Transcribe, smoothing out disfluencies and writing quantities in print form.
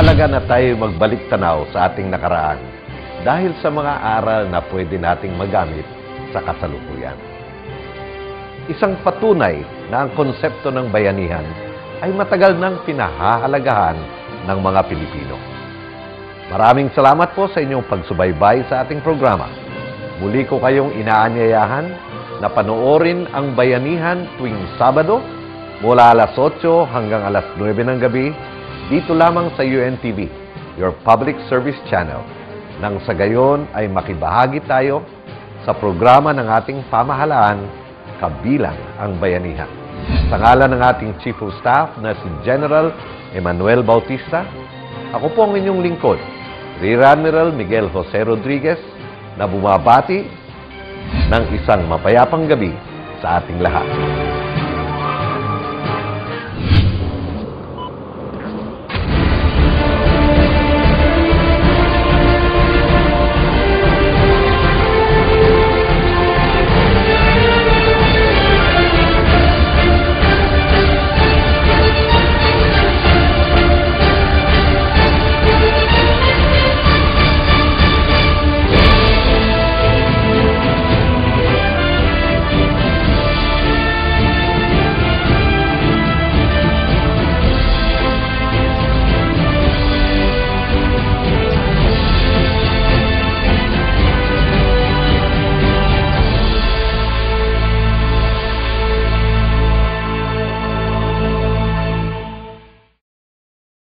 Mahalaga na tayo magbalik tanaw sa ating nakaraan dahil sa mga aral na pwede nating magamit sa kasalukuyan. Isang patunay na ang konsepto ng bayanihan ay matagal nang pinahahalagahan ng mga Pilipino. Maraming salamat po sa inyong pagsubaybay sa ating programa. Muli ko kayong inaanyayahan na panoorin ang bayanihan tuwing Sabado mula alas 8 hanggang alas 9 ng gabi dito lamang sa UNTV, your public service channel. Nang sa gayon ay makibahagi tayo sa programa ng ating pamahalaan kabilang ang bayanihan. Sa ngalan ng ating Chief of Staff na si General Emmanuel Bautista, ako po ang inyong lingkod, Rear Admiral Miguel Jose Rodriguez, na bumabati ng isang mapayapang gabi sa ating lahat.